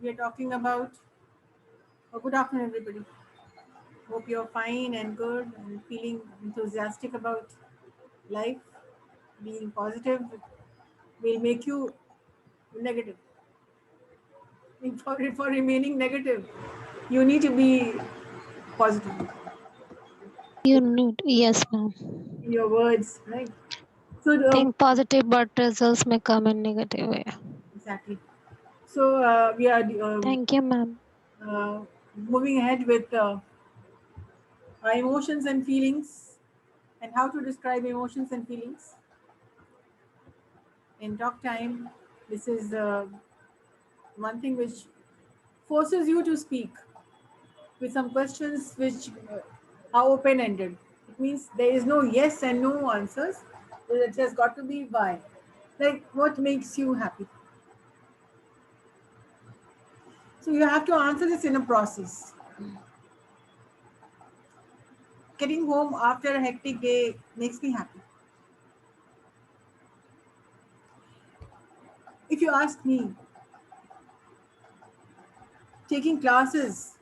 We are talking about, good afternoon, everybody. Hope you're fine and good and feeling enthusiastic about life. Being positive will make you negative. For remaining negative, you need to be positive You need, yes, ma'am. in your words, right? So, Think positive, but results may come in negative way. exactly. So, we are Thank you, ma'am. moving ahead with our emotions and feelings and how to describe emotions and feelings in talk time. This is one thing which forces you to speak with some questions which are open ended. It means there is no yes and no answers. It has got to be why. Like, what makes you happy? So you have to answer this in a process. Getting home after a hectic day makes me happy. If you ask me, taking classes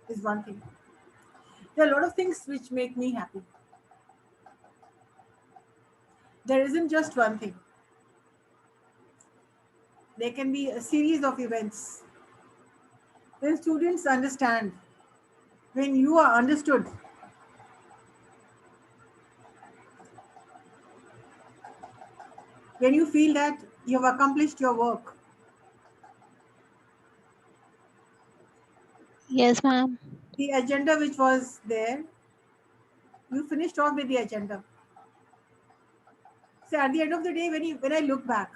is one thing. There are a lot of things which make me happy. There isn't just one thing. There can be a series of events. When students understand, when you are understood, when you feel that you have accomplished your work, Yes, ma'am. the agenda which was there, you finished off with the agenda. So at the end of the day, when I look back,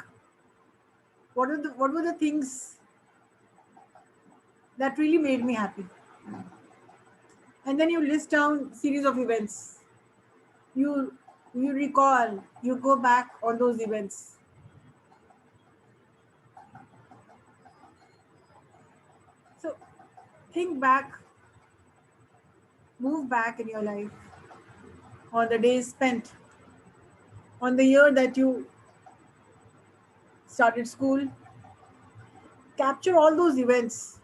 what were the things that really made me happy? And then you list down series of events. You you recall, you go back on those events. So think back, move back in your life on the days spent, on the year that you started school. Capture all those events.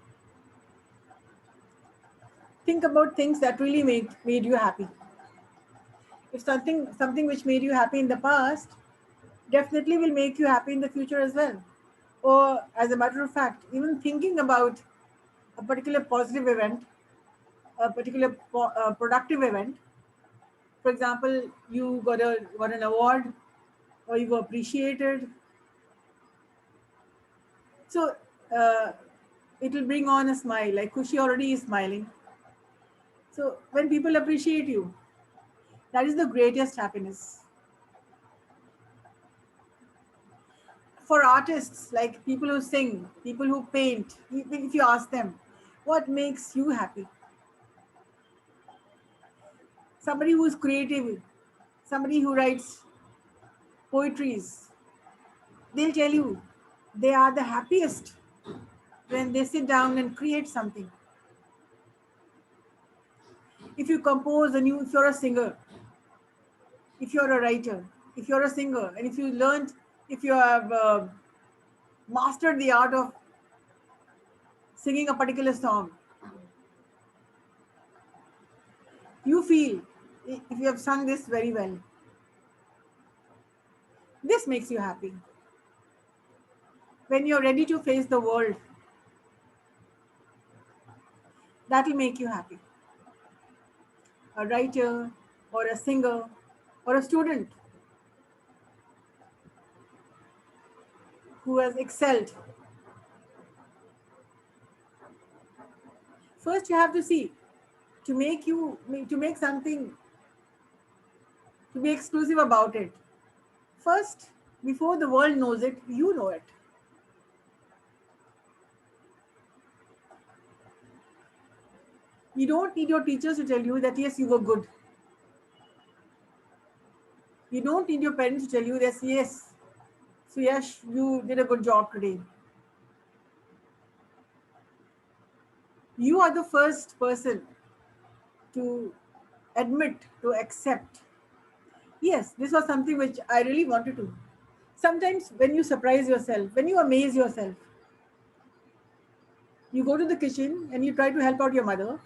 Think about things that really made you happy. If something which made you happy in the past definitely will make you happy in the future as well. Or as a matter of fact, even thinking about a particular positive event, a particular productive event. For example, you got an award or you were appreciated. So it will bring on a smile. Like Kushi already is smiling. So when people appreciate you, that is the greatest happiness. For artists, like people who sing, people who paint, if you ask them, what makes you happy? Somebody who is creative, somebody who writes poetries, they'll tell you they are the happiest when they sit down and create something. If you compose and if you're a singer, if you're a writer, if you're a singer, and if you have mastered the art of singing a particular song, you feel if you have sung this very well, this makes you happy. When you're ready to face the world, that will make you happy. A writer or a singer or a student who has excelled. First, you have to see to make something to be exclusive about it. First, before the world knows it, you know it. You don't need your teachers to tell you that yes, you were good. You don't need your parents to tell you that yes, so yes, you did a good job today. You are the first person to admit, to accept. Yes, this was something which I really wanted to. Sometimes when you surprise yourself, when you amaze yourself, You go to the kitchen and you try to help out your mother,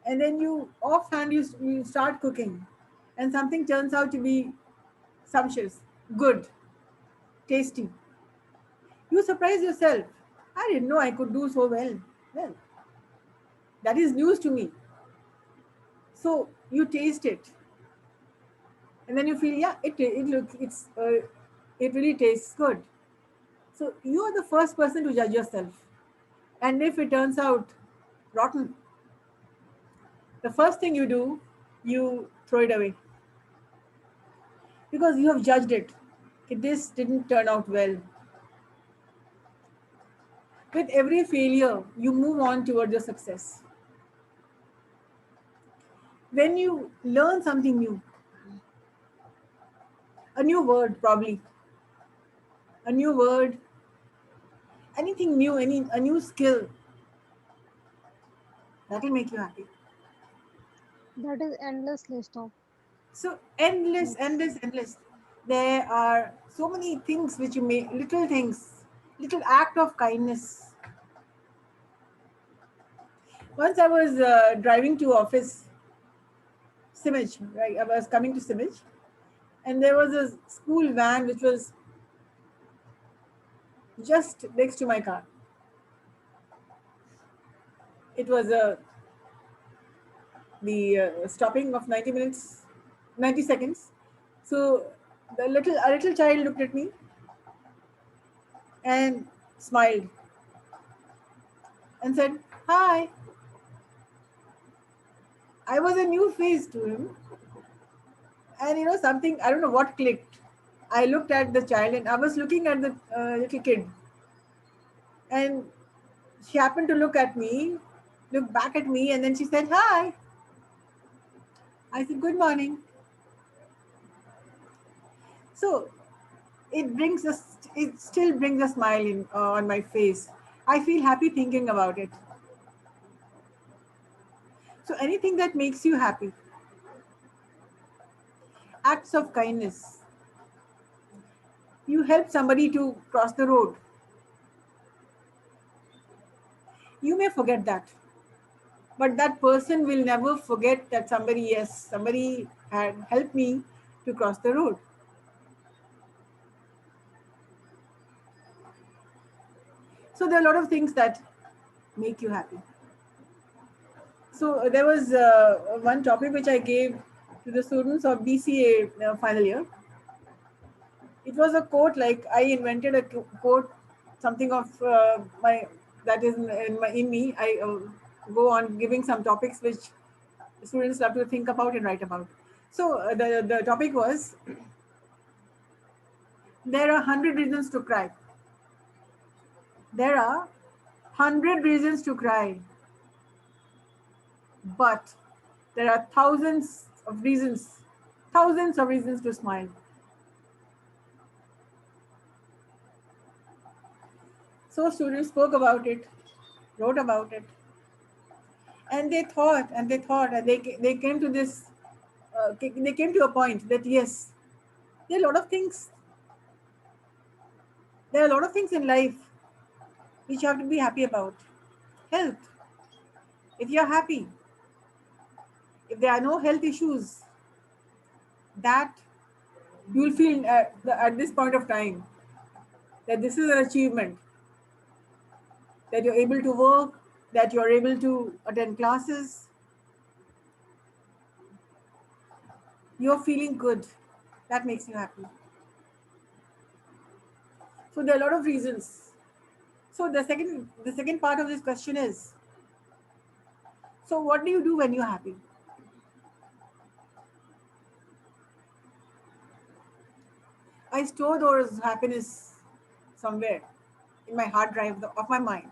and then you offhand you start cooking, and something turns out to be sumptuous, good, tasty. You surprise yourself. I didn't know I could do so well. Well, that is news to me. So you taste it, and then you feel, yeah, it really tastes good. So you are the first person to judge yourself, and if it turns out rotten, the first thing you do, you throw it away because you have judged it. This didn't turn out well. With every failure, you move on towards your success. When you learn something new, a new word probably, a new word, anything new, a new skill, that will make you happy. That is endless list of So endless, things. endless, endless. There are so many things which you make, little things, little act of kindness. Once I was driving to office, CIMAGE, right? I was coming to CIMAGE, and there was a school van which was just next to my car. It was the stopping of 90 minutes, 90 seconds. So a little child looked at me and smiled and said, "Hi." I was a new face to him, and something, I don't know what clicked. I looked at the child, and I was looking at the little kid, and she happened to look back at me, and then she said, "Hi." I said, "Good morning." So it still brings a smile on my face. I feel happy thinking about it. So anything that makes you happy, acts of kindness. You help somebody to cross the road. You may forget that, but that person will never forget that somebody had helped me to cross the road. So there are a lot of things that make you happy. So there was one topic which I gave to the students of BCA final year. It was a quote, like I invented a quote, something of my that is in me. I go on giving some topics which students love to think about and write about. So the topic was, there are 100 reasons to cry. There are 100 reasons to cry, but there are thousands of reasons to smile. So students spoke about it, wrote about it, and they thought and they thought, and they came to this. They came to a point that yes, there are a lot of things. There are a lot of things in life which you have to be happy about. Health. If you are happy, if there are no health issues, that you will feel at this point of time that this is an achievement. That you're able to work, that you're able to attend classes, you're feeling good. That makes you happy. So there are a lot of reasons. So the second part of this question is, so what do you do when you're happy? I store those happiness somewhere in my hard drive of my mind.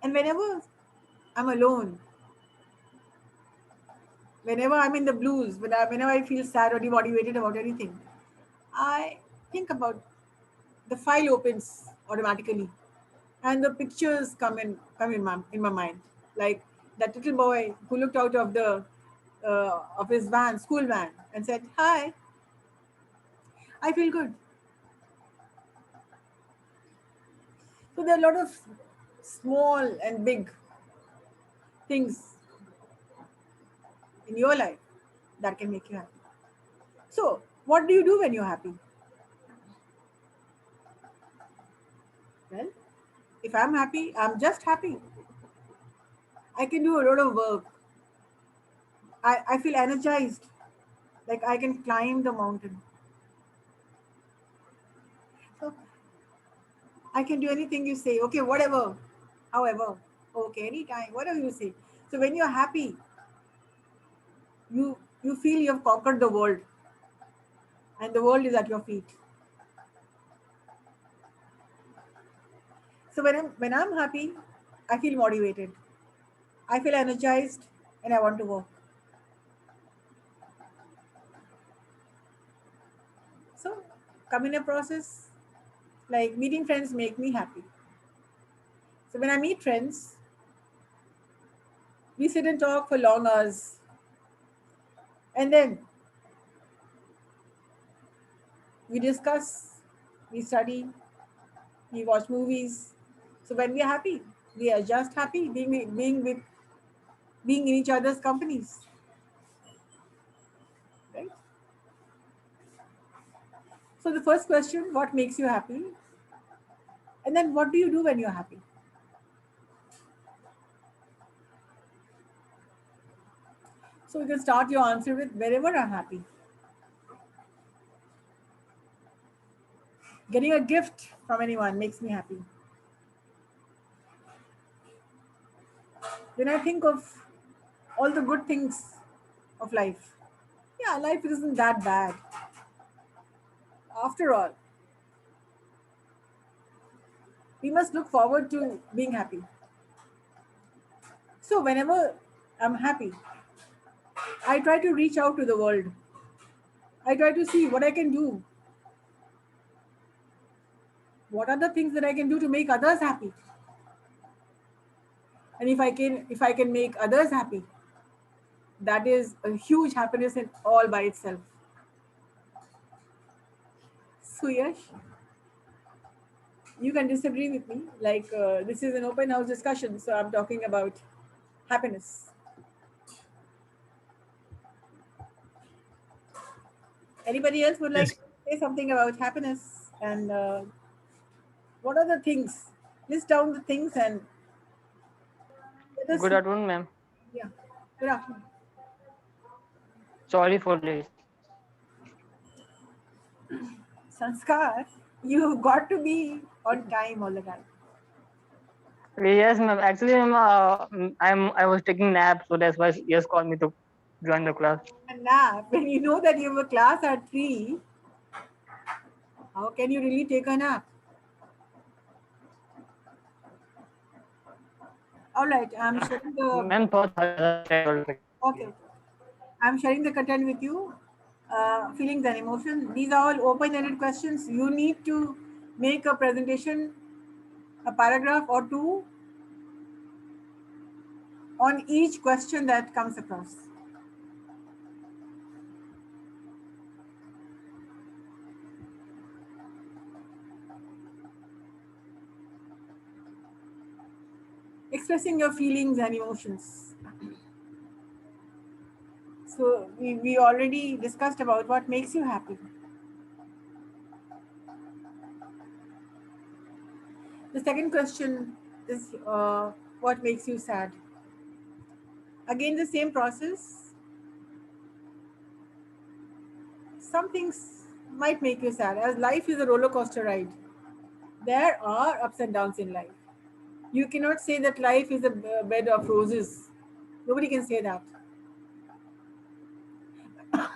And whenever I'm alone, whenever I'm in the blues, whenever I feel sad or demotivated about anything, I think about, the file opens automatically, and the pictures come in my mind, like that little boy who looked out of the of his school van, and said, "Hi, I feel good." So So there are a lot of small and big things in your life that can make you happy. So what do you do when you're happy? Well, if I'm happy, I'm just happy. I can do a lot of work. I feel energized, like I can climb the mountain. So I can do anything you say. Okay, whatever, however, okay, anytime, whatever you say. So when you're happy, you feel you've conquered the world, and the world is at your feet. So when I'm happy, I feel motivated. I feel energized, and I want to work. So come in a process like meeting friends make me happy. So when I meet friends, we sit and talk for long hours, and then we discuss, we study, we watch movies. So when we are happy, we are just happy being in each other's companies, right? So the first question, what makes you happy? And then what do you do when you're happy? So you can start your answer with wherever I'm happy. Getting a gift from anyone makes me happy. When I think of all the good things of life, yeah, life isn't that bad. After all, we must look forward to being happy. So whenever I'm happy, I try to reach out to the world. I try to see what I can do. What are the things that I can do to make others happy? And if I can make others happy, that is a huge happiness in all by itself. So yes, you can disagree with me. Like this is an open house discussion, so I'm talking about happiness. Anybody else would like Yes. to say something about happiness? And what are the things? List down the things and let us Good see. afternoon, ma'am. Yeah. Good afternoon. Sorry for late. Sanskar, you got to be on time all the time. Yes, ma'am. Actually, ma'am, I was taking nap, so that's why yes called me to join the class. A nap, when you know that you have a class at 3, how can you really take a nap? All right, I'm sharing the Ma'am, thought okay. I'm sharing the content with you. Feelings and emotion. These are all open-ended questions. You need to make a presentation, a paragraph or two on each question that comes across. Expressing your feelings and emotions. So we already discussed about what makes you happy. The second question is what makes you sad? Again, the same process. Some things might make you sad, as life is a roller coaster ride. There are ups and downs in life. You cannot say that life is a bed of roses. Nobody can say that.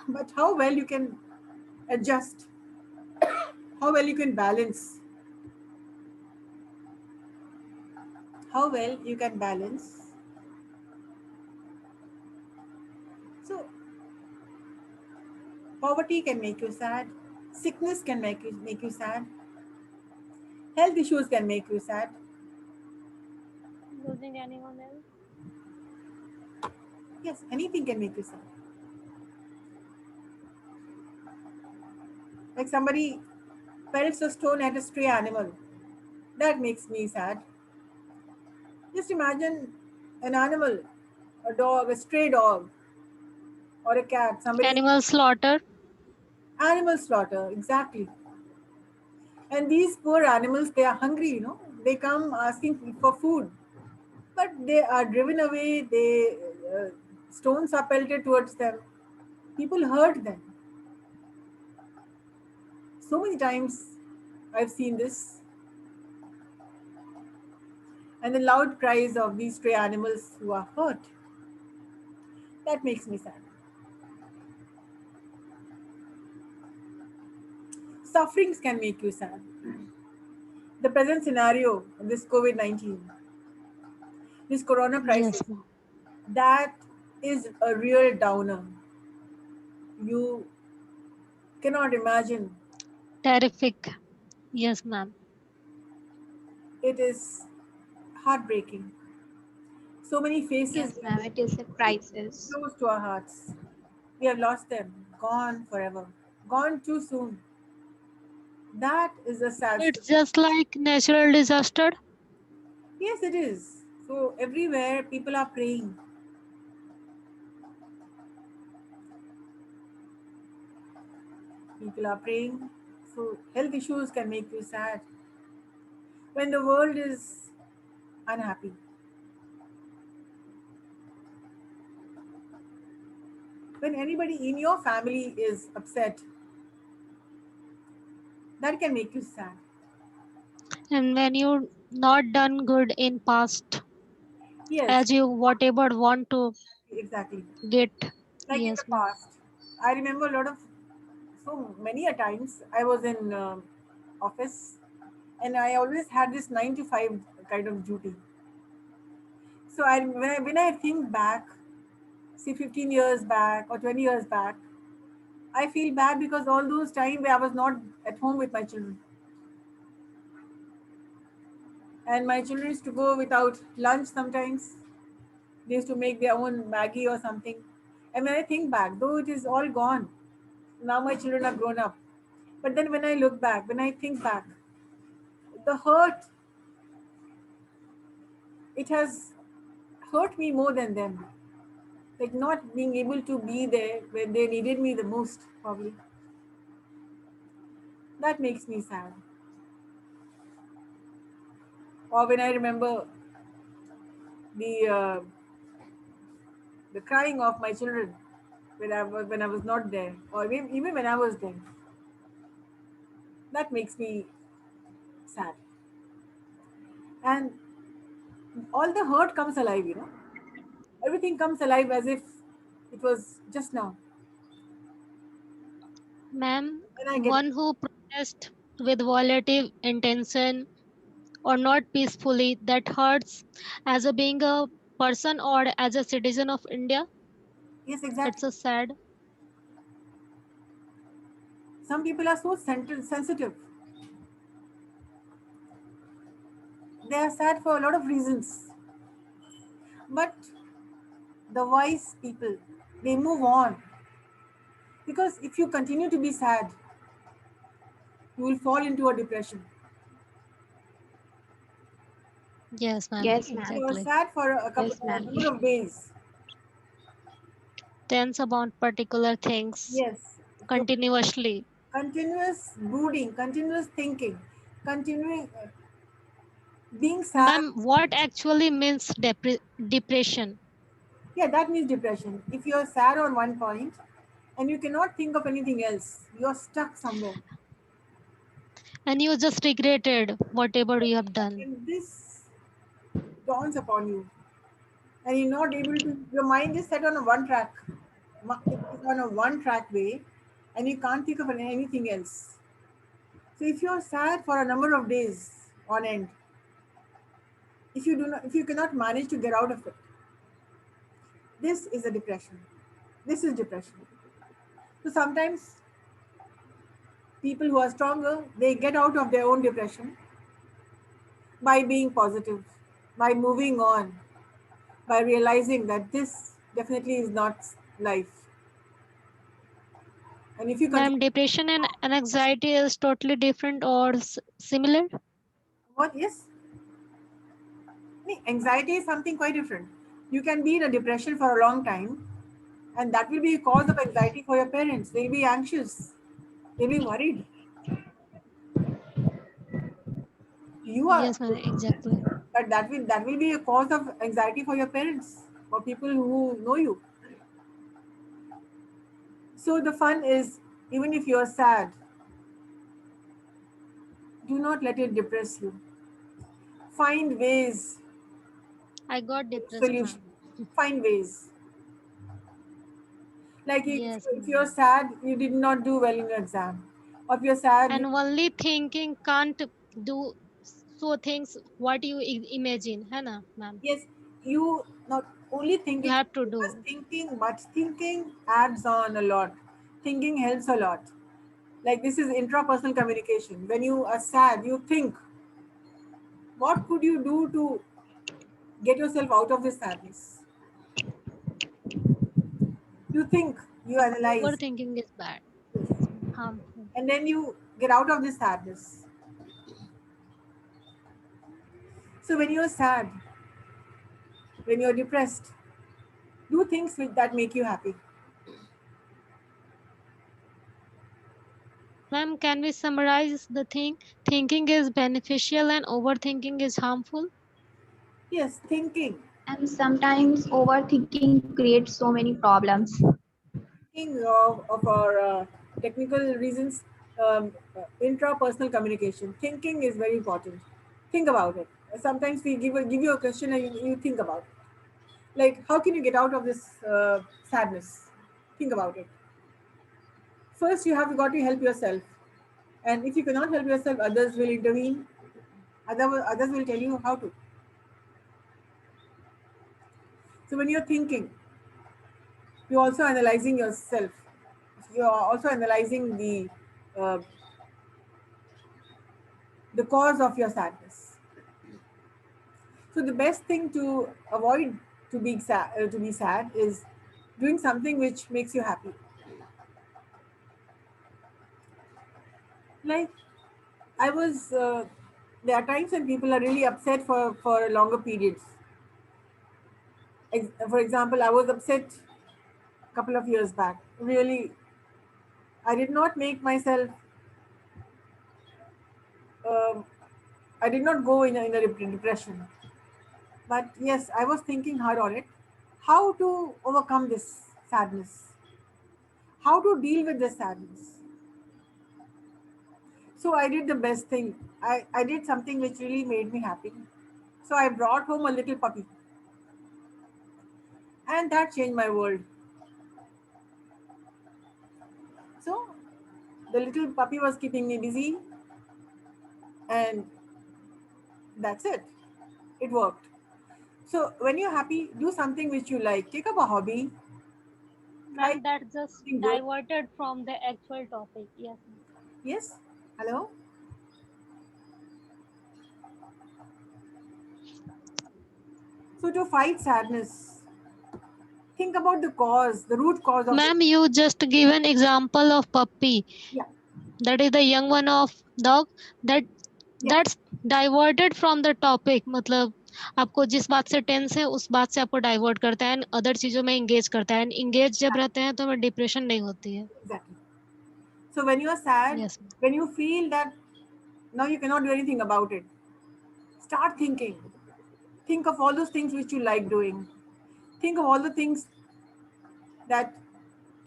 But how well you can adjust, how well you can balance, how well you can balance. So, poverty can make you sad, sickness can make you sad, health issues can make you sad. Losing anyone else. Yes, anything can make you sad. Like somebody pelts a stone at a stray animal. That makes me sad. Just imagine an animal, a dog, a stray dog, or a cat, somebody. Animal slaughter. Animal slaughter, exactly. And these poor animals, they are hungry, they come asking for food, but they are driven away. Uh, Stones are pelted towards them. People hurt them. So many times I've seen this, and the loud cries of these stray animals who are hurt. That makes me sad. Sufferings can make you sad. The present scenario, this COVID 19, this corona crisis, Yes, ma'am. that is a real downer. You cannot imagine. Terrific. Yes, ma'am. It is heartbreaking. So many faces Yes, ma'am, it is a crisis. close to our hearts. We have lost them, gone forever, gone too soon. That is a sad It's story. just like natural disaster. Yes, it is. So everywhere people are praying. People are praying. So health issues can make you sad. When the world is unhappy, when anybody in your family is upset, that can make you sad. And when you not done good in past, Yes, as you whatever want to exactly. get. Like in the Yes, ma'am. past, I remember a lot of, so many a times I was in office, and I always had this 9 to 5 kind of duty. So when I think back, say 15 years back or 20 years back, I feel bad because all those time where I was not at home with my children, and my children used to go without lunch sometimes. They used to make their own Maggie or something. And when I think back, though it is all gone, now my children are grown up. But then when I look back, when I think back, the hurt, it has hurt me more than them. Like not being able to be there when they needed me the most, probably. That makes me sad. Or when I remember the uh, the crying of my children when I was not there, or even when I was there, that makes me sad. And all the hurt comes alive. Everything comes alive as if it was just now. Ma'am, When I get one who protest with violative intention or not peacefully, that hurts as a being a person or as a citizen of India. Yes, It's exactly. a sad. Some people are so sensitive. They are sad for a lot of reasons. But the wise people, they move on. Because if you continue to be sad, you will fall into a depression. Yes, ma'am. Yes, If ma'am. you are Exactly. sad for Yes, a ma'am. number of days, Tense about particular things yes, if you're continuously. continuous brooding, continuous thinking, continuing being sad, Ma'am, what actually means depression? yeah, that means depression. If you're sad on one point and you cannot think of anything else, you're stuck somewhere. And you just regretted whatever you have done. And this dawns upon you, and you're not able to, your mind is set on a one track, it is on a one track way, and you can't think of anything else. So if you're sad for a number of days on end, if you cannot manage to get out of it, this is a depression. This is depression. So sometimes people who are stronger, they get out of their own depression by being positive, by moving on, by realizing that this definitely is not life. And if you continue, Ma'am, depression and anxiety is totally different or similar? What? Yes. Anxiety is something quite different. You can be in a depression for a long time, and that will be a cause of anxiety for your parents. They'll be anxious. They'll be worried. You are, Yes, ma'am, exactly. but that will be a cause of anxiety for your parents or people who know you. So the fun is, even if you're sad, do not let it depress you. Find ways, I got depressed, solution. ma'am. Find ways. Like Yes, if you're ma'am. sad, you did not do well in your exam. Or if you're sad, And only thinking can't do so things what you imagine, है ना, ma'am? yes, you not only You thinking, have to just do. thinking, but thinking adds on a lot. Thinking helps a lot. Like this is intrapersonal communication. When you are sad, you think, what could you do to get yourself out of this sadness? You think, you analyze, Overthinking is bad. yes, It's harmful. and then you get out of this sadness. So when you're sad, when you're depressed, do things that make you happy. Ma'am, can we summarize the thing? Thinking is beneficial and overthinking is harmful. Yes, thinking. And sometimes overthinking creates so many problems. Thinking of our technical reasons, intrapersonal communication. Thinking is very important. Think about it. Sometimes we give you a question and you think about it. Like, how can you get out of this sadness? Think about it. First, you have got to help yourself. And if you cannot help yourself, others will intervene. Others will tell you how to. So when you're thinking, you're also analyzing yourself. You're also analyzing uh, the cause of your sadness. So the best thing to avoid to be sad is doing something which makes you happy. Like I was, there are times when people are really upset for longer periods. For example, I was upset a couple of years back. Really, I did not make myself. Um, I did not go in a depression. But yes, I was thinking hard on it. How to overcome this sadness? How to deal with this sadness? So I did the best thing. I did something which really made me happy. So I brought home a little puppy, and that changed my world. So the little puppy was keeping me busy, and that's it. It worked. So when you're happy, do something which you like. Take up a hobby. Try Ma'am, that just something good. diverted from the actual topic. Yes, ma'am. Yes. Hello. So to fight sadness, think about the cause, the root cause of it. Ma'am, you just give an example of puppy. Yeah. That is the young one of dog. That Yeah. that's diverted from the topic. मतलब आपको जिस बात से tense है उस बात से आपको डाइवर्ट करता है, अदर चीजों में एंगेज करता है, इंगेज जब रहते हैं तो हमें डिप्रेशन नहीं होती है. Exactly. So when you're sad, Yes, ma'am. when you feel that now you cannot do anything about it, start thinking. Think of all those things which you like doing. Think of all the things that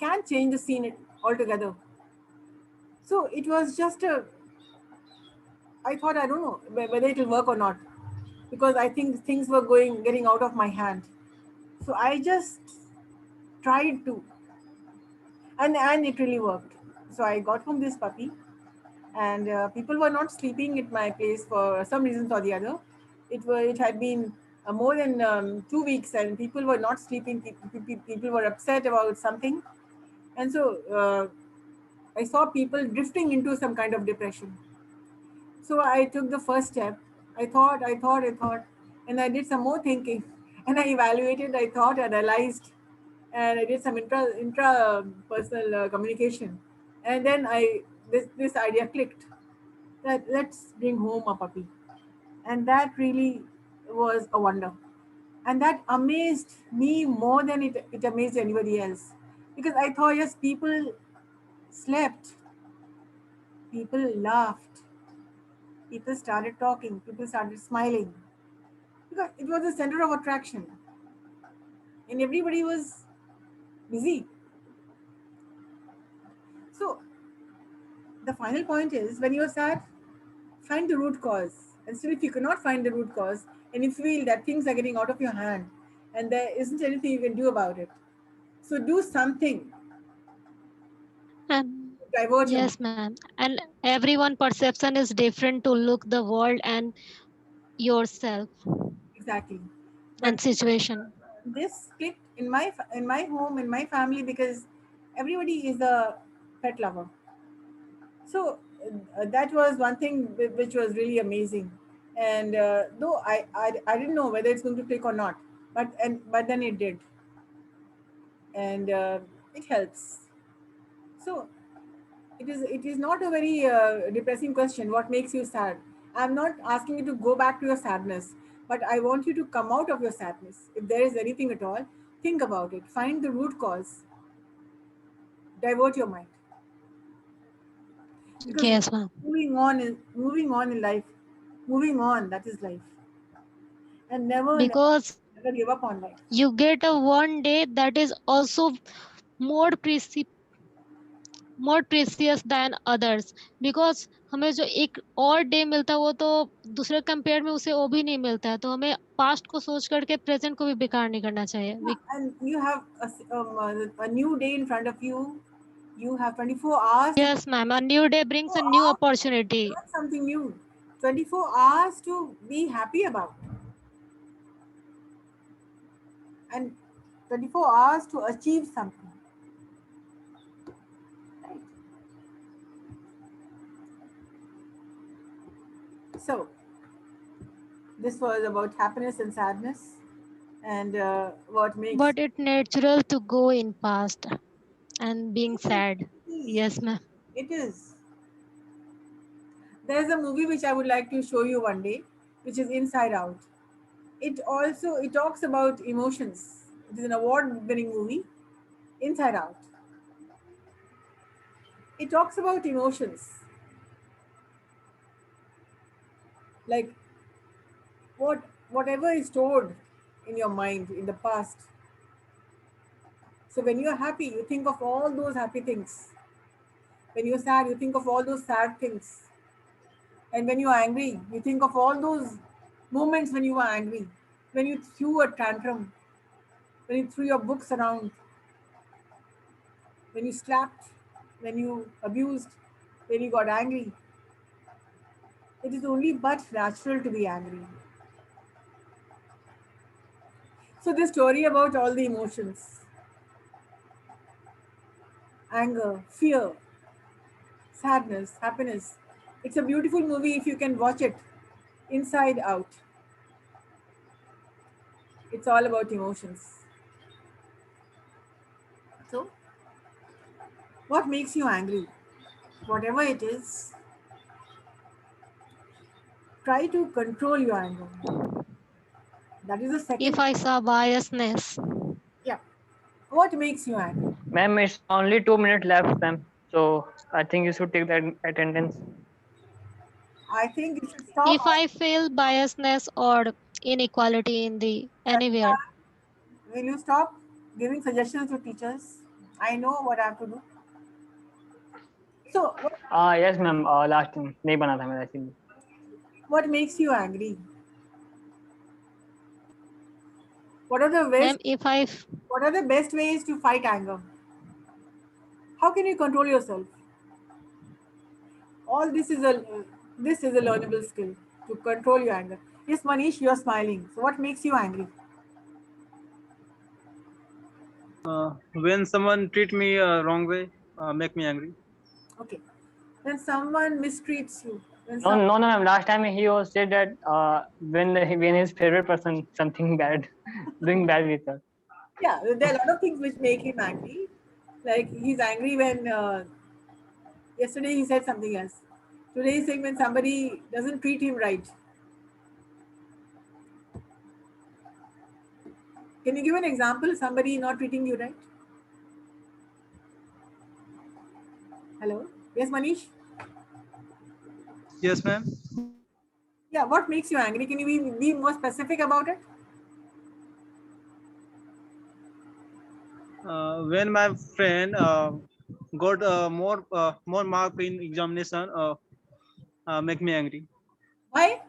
can change the scene altogether. So it was just a, I thought, I don't know whether it will work or not, because I think things were getting out of my hand. So I just tried to, and it really worked. So I got home this puppy, and people were not sleeping at my place for some reasons or the other. It had been more than 2 weeks, and people were not sleeping. People were upset about something, and so I saw people drifting into some kind of depression. So I took the first step. I thought, and I did some more thinking, and I evaluated. I thought, I analyzed, and I did some intra personal communication, and then this idea clicked that let's bring home a puppy. And that really was a wonder. And that amazed me more than it amazed anybody else. Because I thought, yes, people slept, people laughed, people started talking, people started smiling. Because it was the center of attraction. And everybody was busy. So the final point is, when you're sad, find the root cause. And still, if you cannot find the root cause and you feel that things are getting out of your hand and there isn't anything you can do about it, so do something And to divert your mind. yes, ma'am. And everyone perception is different to look the world and yourself Exactly. But and situation. this clicked in my home, in my family, because everybody is a pet lover. So that was one thing which was really amazing. And though I didn't know whether it's going to click or not, but then it did, and it helps. So it is not a very depressing question. What makes you sad? I'm not asking you to go back to your sadness, but I want you to come out of your sadness. If there is anything at all, think about it. Find the root cause. Divert your mind, because Yes, ma'am. moving on in life, moving on. That is life, and Because never give up on life. you get a one day that is also more more precious than others. Because हमें जो एक और day मिलता है वो तो दूसरे compare में उसे वो भी नहीं मिलता है, तो हमें पास्ट को सोच करके प्रेजेंट को भी बेकार नहीं करना चाहिए. Yeah, and you have a new day in front of you. You have 24 hours to Yes, ma'am. A new day brings a new opportunity. learn something new. 24 hours to be happy about, and 24 hours to achieve something. Right. So this was about happiness and sadness, and what makes But it's natural to go in past and being it is. sad. It is. Yes, ma'am. It is. There's a movie which I would like to show you one day, which is Inside Out. It talks about emotions. It is an award-winning movie, Inside Out. It talks about emotions, like whatever is stored in your mind in the past. So when you're happy, you think of all those happy things. When you're sad, you think of all those sad things. And when you're angry, you think of all those moments when you were angry, when you threw a tantrum, when you threw your books around, when you slapped, when you abused, when you got angry. It is only but natural to be angry. So, this story about all the emotions, anger, fear, sadness, happiness. It's a beautiful movie if you can watch it inside out. It's all about emotions. So, what makes you angry? Whatever it is, try to control your anger. That is the second. If I saw biasness, Yeah. What makes you angry? Ma'am, it's only 2 minutes left, ma'am. So I think you should take that attendance. I think you should stop. if I feel biasness or inequality in the anywhere, Will you stop giving suggestions to teachers? I know what I have to do. So, Yes, ma'am. Last time नहीं बना था मेरा इसीलिए. what makes you angry? What are the ma'am, ways? if I What are the best ways to fight anger? How can you control yourself? All this is a learnable skill to control your anger. Yes, Manish, you're smiling. So, what makes you angry? When someone treat me wrong way, make me angry. Okay. When someone mistreats you, No, no, no, ma'am. Last time he was said that when his favorite person something bad, doing bad with her. yeah, there are a lot of things which make him angry. Like he's angry when yesterday he said something else. Today he's saying when somebody doesn't treat him right. Can you give an example? Somebody not treating you right? Hello? Yes, Manish? Yes, ma'am. Yeah, what makes you angry? Can you be more specific about it? When my friend got more mark in examination, make me angry. Why?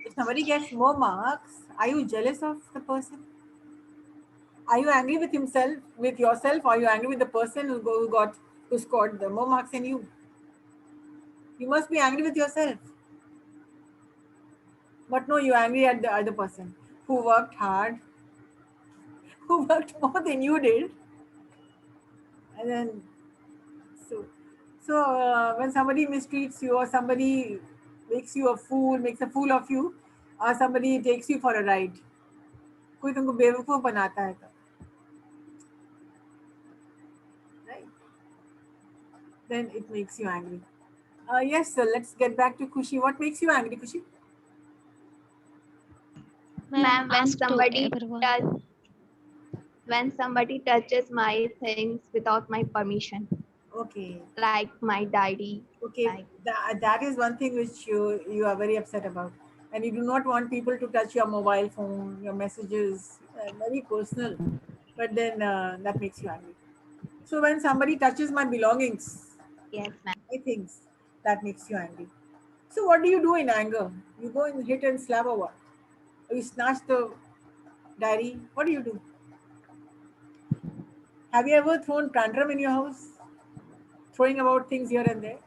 If somebody gets more marks, are you jealous of the person? Are you angry with himself, with yourself, or are you angry with the person who scored the more marks than you? You must be angry with yourself. But no, you're angry at the other person who worked hard, who worked more than you did, and then so when somebody mistreats you or somebody makes a fool of you, or somebody takes you for a ride, कोई तुमको बेवकूफ बनाता है तो, right? Then it makes you angry. Yes, so let's get back to Kushi. What makes you angry, Kushi? Ma'am, when ask to somebody everyone. touches my things without my permission, Okay. like my diary, Okay, like that is one thing which you are very upset about, and you do not want people to touch your mobile phone, your messages, very personal. But then that makes you angry. So when somebody touches my belongings, yes, ma'am. my things, that makes you angry. So what do you do in anger? You go and hit and slap or what? Or you snatch the diary? What do you do? Have you ever thrown tantrum in your house, throwing about things here and there?